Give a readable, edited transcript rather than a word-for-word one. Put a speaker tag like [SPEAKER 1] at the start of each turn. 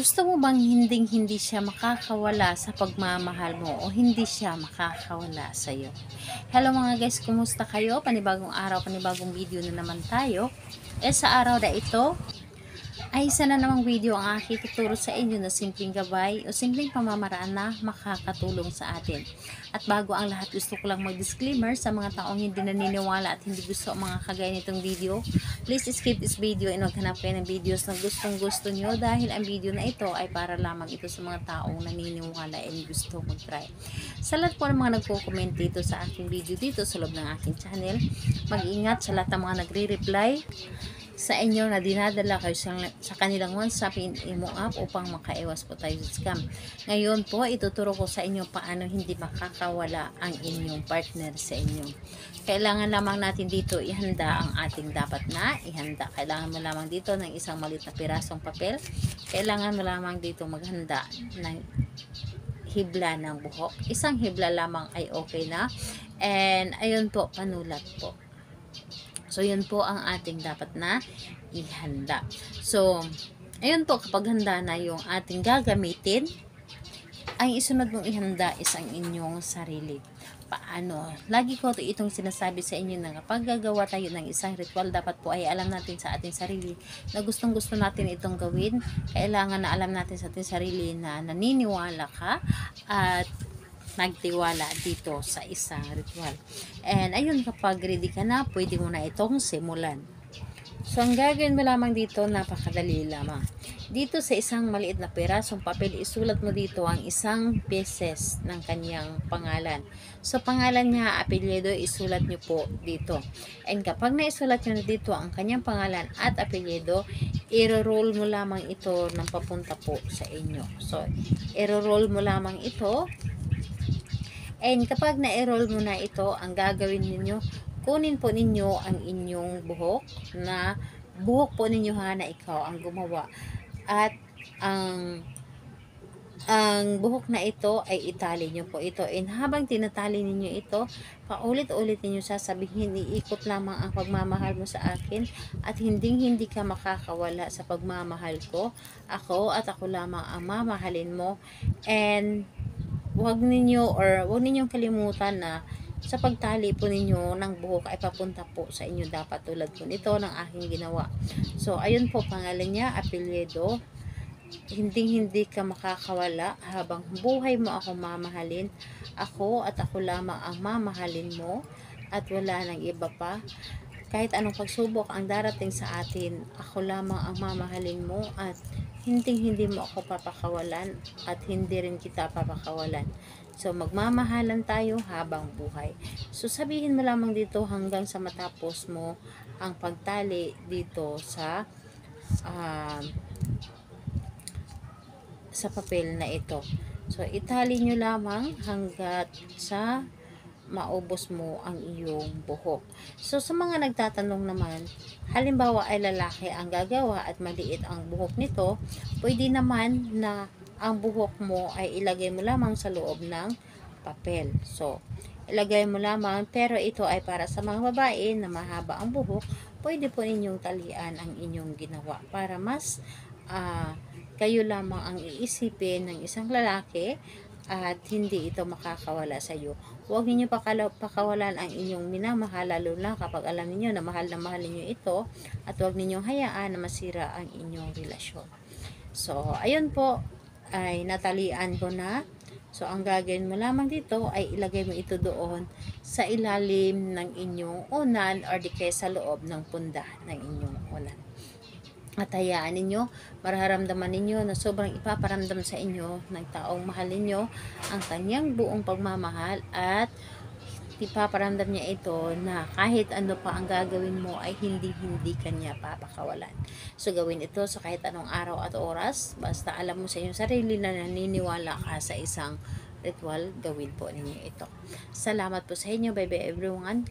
[SPEAKER 1] Gusto mo bang hinding-hindi siya makakawala sa pagmamahal mo o hindi siya makakawala sa iyo? Hello mga guys, kumusta kayo? Panibagong araw, panibagong video na naman tayo. Sa araw na ito, ay isa na namang video ang aking tuturo sa inyo na simpleng gabay o simpleng pamamaraan na makakatulong sa atin. At bago ang lahat, gusto ko lang mag-disclaimer sa mga taong hindi naniniwala at hindi gusto ang mga kagaya nitong video. Please skip this video and maghanap kayo ng videos na gustong-gusto nyo dahil ang video na ito ay para lamang ito sa mga taong naniniwala and gusto mag-try. Sa lahat po ng mga nagko-comment dito sa aking video dito sa loob ng aking channel, mag-ingat sa lahat ng mga nagre-reply sa inyo na dinadala kayo sa kanilang WhatsApp imo app upang makaiwas po tayo sa scam. Ngayon po, ituturo ko sa inyo paano hindi makakawala ang inyong partner sa inyo. Kailangan lamang natin dito ihanda ang ating dapat na ihanda. Kailangan mo lamang dito ng isang maliit na pirasong papel. Kailangan mo lamang dito maghanda ng hibla ng buhok. Isang hibla lamang ay okay na. And ayun po, panulat po. So, yun po ang ating dapat na ihanda. So, ayun po, kapag handa na yung ating gagamitin, ang isunod mong ihanda is ang inyong sarili. Paano? Lagi ko itong sinasabi sa inyo na kapag gagawa tayo ng isang ritual, dapat po ay alam natin sa ating sarili na gustong-gusto natin itong gawin. Kailangan na alam natin sa ating sarili na naniniwala ka at nagtiwala dito sa isang ritual. And ayun, kapag ready ka na, pwede mo na itong simulan. So, ang gagawin mo lamang dito, napakadali lamang. Dito sa isang maliit na pirasong papel, isulat mo dito ang isang pieces ng kanyang pangalan. So, pangalan niya, apelyido, isulat nyo po dito. And kapag naisulat nyo na dito ang kanyang pangalan at apelyido, i-roll mo lamang ito ng papunta po sa inyo. So, i-roll mo lamang ito. And kapag na-enroll mo na ito, ang gagawin ninyo, kunin po ninyo ang inyong buhok na buhok po ninyo na ikaw ang gumawa. At ang buhok na ito ay itali nyo po ito. And habang tinatali ninyo ito, paulit-ulit ninyo sasabihin, iikot lamang ang pagmamahal mo sa akin at hindi ka makakawala sa pagmamahal ko. Ako at ako lamang ang mamahalin mo. And huwag ninyong kalimutan na sa pagtali po ninyo ng buhok ay papunta po sa inyo dapat tulad po nito ng aking ginawa. So, ayun po, pangalan niya, apelyido. Hindi ka makakawala habang buhay mo ako mamahalin. Ako at ako lamang ang mamahalin mo at wala nang iba pa. Kahit anong pagsubok ang darating sa atin, ako lamang ang mamahalin mo at hindi mo ako papakawalan at hindi rin kita papakawalan. So, magmamahalan tayo habang buhay. So, sabihin mo lamang dito hanggang sa matapos mo ang pagtali dito sa papel na ito. So, itali nyo lamang hanggat sa maubos mo ang iyong buhok. So, sa mga nagtatanong naman, halimbawa ay lalaki ang gagawa at maliit ang buhok nito, pwede naman na ang buhok mo ay ilagay mo lamang sa loob ng papel. So, ilagay mo lamang, pero ito ay para sa mga babae na mahaba ang buhok, pwede po ninyong talian ang inyong ginawa para mas kayo lamang ang iisipin ng isang lalaki at hindi ito makakawala sa iyo. Huwag ninyo pakawalan ang inyong minamahal, lalo na kapag alam niyo na mahal niyo ito, at huwag ninyong hayaan na masira ang inyong relasyon. So, ayun po, ay natalian ko na. So, ang gagawin mo lamang dito ay ilagay mo ito doon sa ilalim ng inyong unan or di kaya sa loob ng punda ng inyong unan. At hayaan ninyo, mararamdaman ninyo na sobrang ipaparamdam sa inyo ng taong mahal ninyo ang kanyang buong pagmamahal at ipaparamdam niya ito na kahit ano pa ang gagawin mo ay hindi kanya papakawalan. So, gawin ito sa kahit anong araw at oras. Basta alam mo sa inyong sarili na naniniwala ka sa isang ritual, gawin po ninyo ito. Salamat po sa inyo. Bye bye everyone.